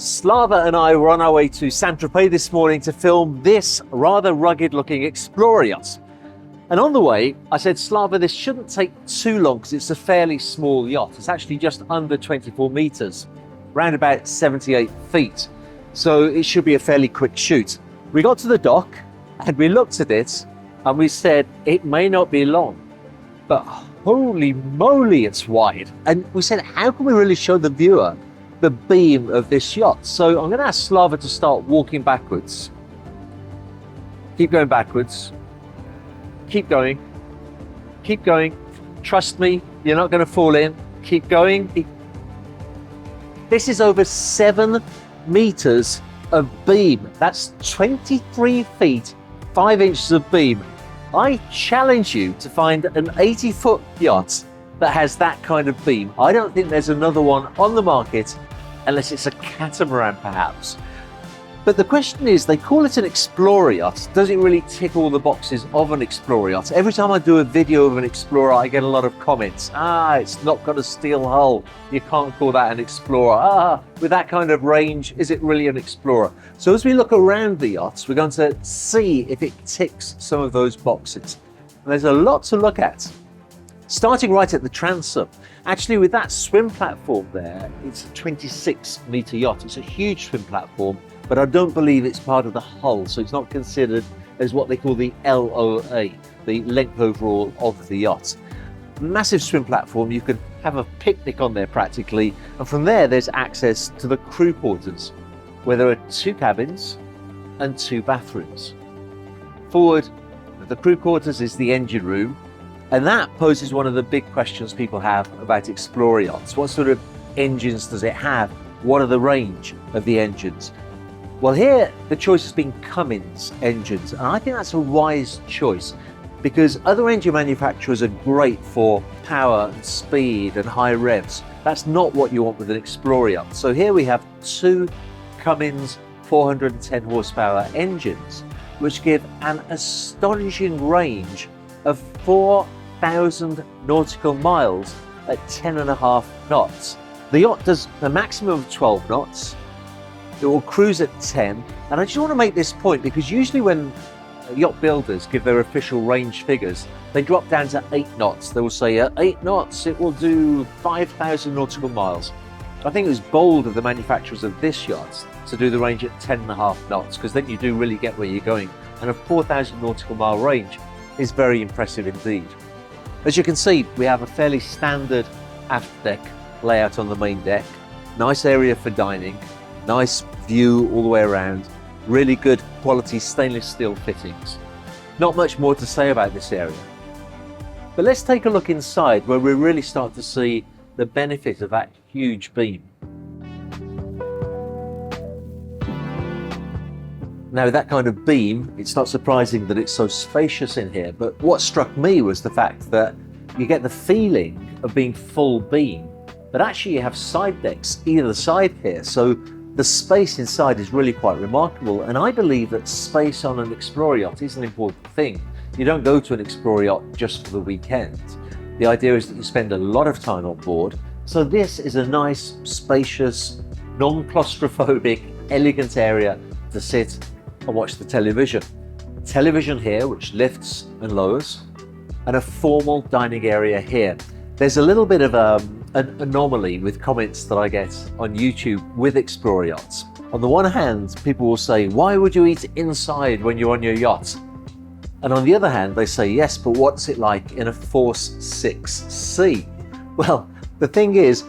Slava and I were on our way to Saint-Tropez this morning to film this rather rugged looking Explorer yacht. And on the way, I said, Slava, this shouldn't take too long because it's a fairly small yacht. It's actually just under 24 meters, around about 78 feet. So it should be a fairly quick shoot. We got to the dock and we looked at it and we said, it may not be long, but holy moly, it's wide. And we said, how can we really show the viewer the beam of this yacht? So I'm going to ask Slava to start walking backwards. Keep going backwards. Keep going. Keep going. Trust me, you're not going to fall in. Keep going. This is over 7 meters of beam. That's 23 feet, 5 inches of beam. I challenge you to find an 80-foot yacht that has that kind of beam. I don't think there's another one on the market unless it's a catamaran perhaps. But the question is, they call it an Explorer yacht. Does it really tick all the boxes of an Explorer yacht? Every time I do a video of an Explorer, I get a lot of comments. It's not got a steel hull. You can't call that an Explorer. With that kind of range, is it really an Explorer? So as we look around the yachts, we're going to see if it ticks some of those boxes. And there's a lot to look at. Starting right at the transom. Actually, with that swim platform there, it's a 26-meter yacht. It's a huge swim platform, but I don't believe it's part of the hull, so it's not considered as what they call the LOA, the length overall of the yacht. Massive swim platform, you could have a picnic on there practically, and from there there's access to the crew quarters, where there are 2 cabins and 2 bathrooms. Forward of the crew quarters is the engine room, and that poses one of the big questions people have about Explorer yachts. What sort of engines does it have? What are the range of the engines? Well, here the choice has been Cummins engines, and I think that's a wise choice because other engine manufacturers are great for power and speed and high revs. That's not what you want with an Explorer yacht. So here we have 2 Cummins 410 horsepower engines, which give an astonishing range of 4,000 nautical miles at 10.5 knots. The yacht does a maximum of 12 knots. It will cruise at 10, and I just want to make this point because usually when yacht builders give their official range figures, they drop down to 8 knots. They will say at 8 knots it will do 5,000 nautical miles. I think it was bold of the manufacturers of this yacht to do the range at 10.5 knots because then you do really get where you're going, and a 4,000 nautical mile range is very impressive indeed. As you can see, we have a fairly standard aft deck layout on the main deck. Nice area for dining. Nice view all the way around, really good quality stainless steel fittings. Not much more to say about this area. But let's take a look inside where we really start to see the benefit of that huge beam. Now that kind of beam, it's not surprising that it's so spacious in here, but what struck me was the fact that you get the feeling of being full beam, but actually you have side decks either side here, so the space inside is really quite remarkable, and I believe that space on an Explorer yacht is an important thing. You don't go to an Explorer yacht just for the weekend. The idea is that you spend a lot of time on board, so this is a nice, spacious, non-claustrophobic, elegant area to sit and watch the television. Television here, which lifts and lowers, and a formal dining area here. There's a little bit of an anomaly with comments that I get on YouTube with Explorer yachts. On the one hand, people will say, why would you eat inside when you're on your yacht? And on the other hand, they say, yes, but what's it like in a Force 6C? Well, the thing is,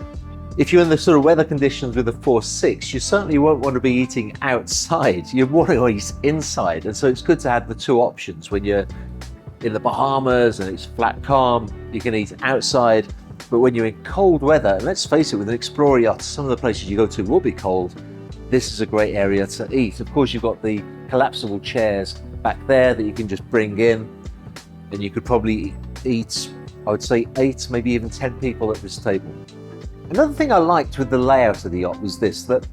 if you're in the sort of weather conditions with a Force 6, you certainly won't want to be eating outside. You want to eat inside. And so it's good to have the 2 options. When you're in the Bahamas and it's flat calm, you can eat outside. But when you're in cold weather, and let's face it, with an Explorer yacht, some of the places you go to will be cold. This is a great area to eat. Of course, you've got the collapsible chairs back there that you can just bring in, and you could probably eat, I would say 8, maybe even 10 people at this table. Another thing I liked with the layout of the yacht was this, that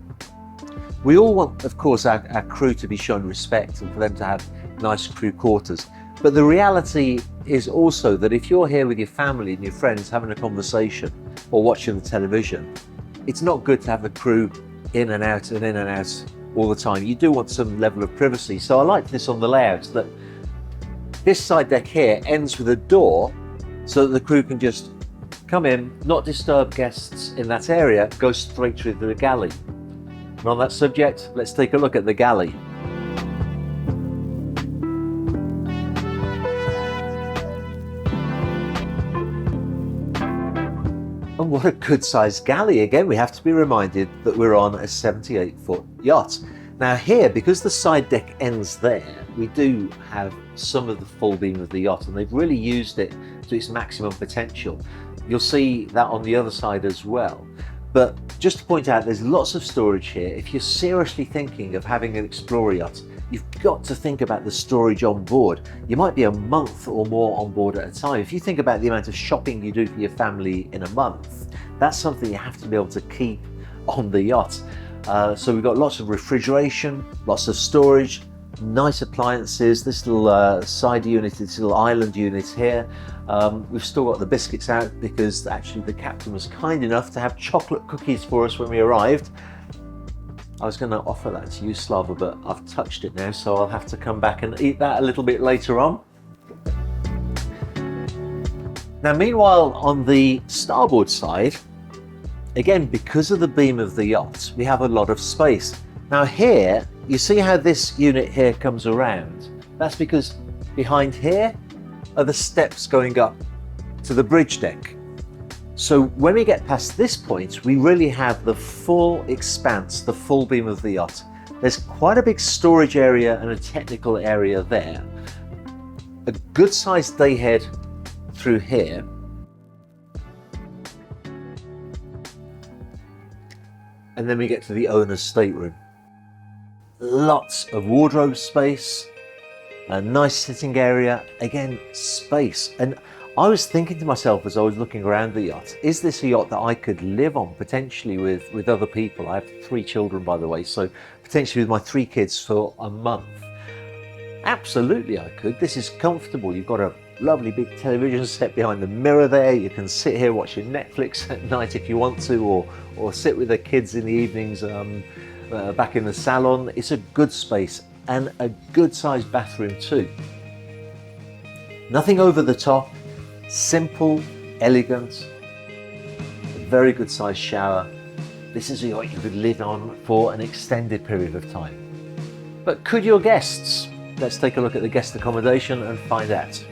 we all want, of course, our crew to be shown respect and for them to have nice crew quarters. But the reality is also that if you're here with your family and your friends having a conversation or watching the television, it's not good to have the crew in and out and in and out all the time. You do want some level of privacy. So I like this on the layout, that this side deck here ends with a door so that the crew can just come in, not disturb guests in that area, go straight through the galley. And on that subject, let's take a look at the galley. And what a good sized galley. Again, we have to be reminded that we're on a 78-foot yacht. Now here, because the side deck ends there, we do have some of the full beam of the yacht, and they've really used it to its maximum potential. You'll see that on the other side as well. But just to point out, there's lots of storage here. If you're seriously thinking of having an Explorer yacht, you've got to think about the storage on board. You might be a month or more on board at a time. If you think about the amount of shopping you do for your family in a month, that's something you have to be able to keep on the yacht. So we've got lots of refrigeration, lots of storage, nice appliances, this little side unit, this little island unit here. We've still got the biscuits out because actually the captain was kind enough to have chocolate cookies for us when we arrived. I was going to offer that to you, Slava, but I've touched it now, so I'll have to come back and eat that a little bit later on. Now, meanwhile, on the starboard side, again, because of the beam of the yacht, we have a lot of space. Now here, you see how this unit here comes around? That's because behind here are the steps going up to the bridge deck. So when we get past this point, we really have the full expanse, the full beam of the yacht. There's quite a big storage area and a technical area there. A good sized day head through here. And then we get to the owner's stateroom. Lots of wardrobe space, a nice sitting area, again, space. And I was thinking to myself as I was looking around the yacht, is this a yacht that I could live on potentially with other people? I have 3 children, by the way, so potentially with my 3 kids for a month. Absolutely I could. This is comfortable. You've got a lovely big television set behind the mirror there. You can sit here watching Netflix at night if you want to, or sit with the kids in the evenings back in the salon. It's a good space and a good sized bathroom too. Nothing over the top, simple, elegant, a very good sized shower. This is a yacht you could live on for an extended period of time. But could your guests? Let's take a look at the guest accommodation and find out.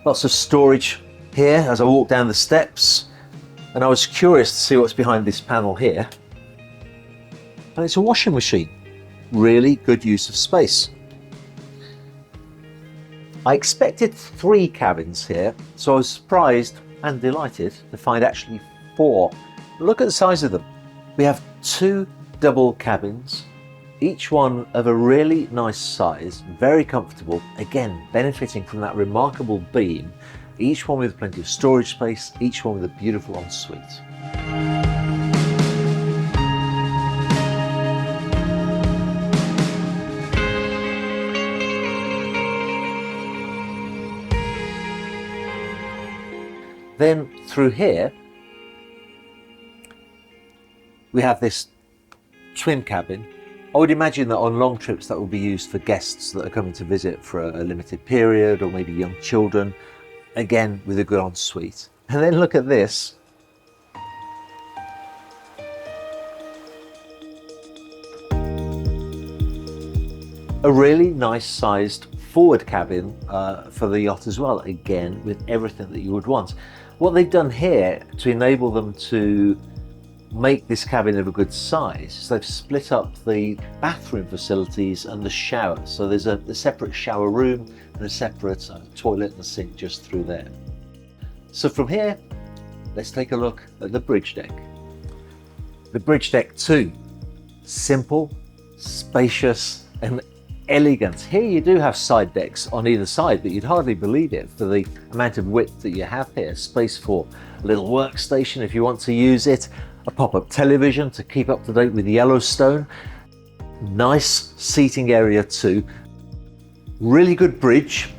Lots of storage here as I walk down the steps, and I was curious to see what's behind this panel here. And it's a washing machine. Really good use of space. I expected 3 cabins here, so I was surprised and delighted to find actually 4. Look at the size of them. We have 2 double cabins, each one of a really nice size, very comfortable, again benefiting from that remarkable beam, each one with plenty of storage space, each one with a beautiful ensuite. Then through here, we have this twin cabin. I would imagine that on long trips that will be used for guests that are coming to visit for a limited period, or maybe young children, again with a good ensuite. And then look at this. A really nice sized forward cabin for the yacht as well, again with everything that you would want. What they've done here to enable them to make this cabin of a good size is they've split up the bathroom facilities and the shower. So there's a separate shower room and a separate toilet and sink just through there. So from here, let's take a look at the bridge deck. The bridge deck too, simple, spacious and elegant. Here you do have side decks on either side, but you'd hardly believe it for the amount of width that you have here. Space for a little workstation if you want to use it, a pop-up television to keep up to date with Yellowstone, nice seating area too. Really good bridge.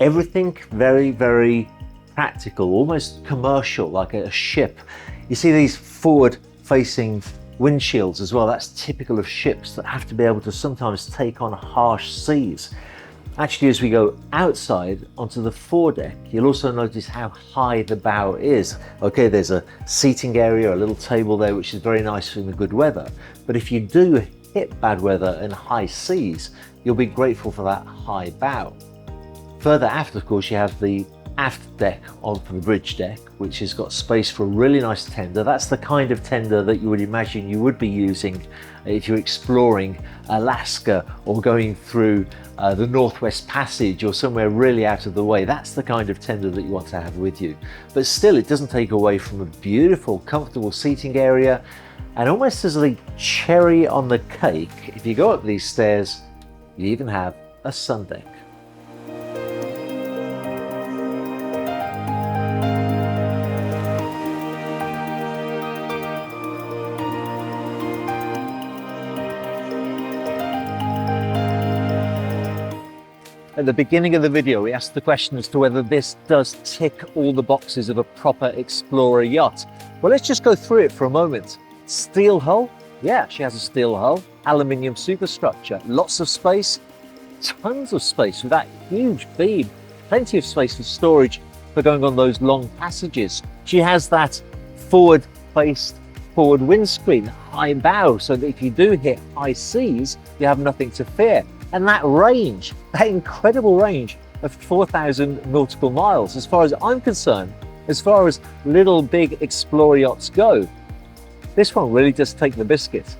Everything very, very practical, almost commercial, like a ship. You see these forward-facing windshields as well. That's typical of ships that have to be able to sometimes take on harsh seas. Actually, as we go outside onto the foredeck, you'll also notice how high the bow is. Okay, there's a seating area, a little table there, which is very nice in the good weather. But if you do hit bad weather and high seas, you'll be grateful for that high bow. Further aft, of course, you have the aft deck onto the bridge deck, which has got space for a really nice tender. That's the kind of tender that you would imagine you would be using if you're exploring Alaska or going through the Northwest Passage or somewhere really out of the way. That's the kind of tender that you want to have with you. But still, it doesn't take away from a beautiful, comfortable seating area. And almost as the cherry on the cake, if you go up these stairs, you even have a Sundeck. At the beginning of the video, we asked the question as to whether this does tick all the boxes of a proper explorer yacht. Well, let's just go through it for a moment. Steel hull? Yeah, she has a steel hull. Aluminium superstructure. Lots of space. Tons of space with that huge beam. Plenty of space for storage for going on those long passages. She has that forward-faced forward windscreen, high bow, so that if you do hit high seas, you have nothing to fear. And that range, that incredible range of 4,000 nautical miles, as far as I'm concerned, as far as little big explorer yachts go, this one really does take the biscuit.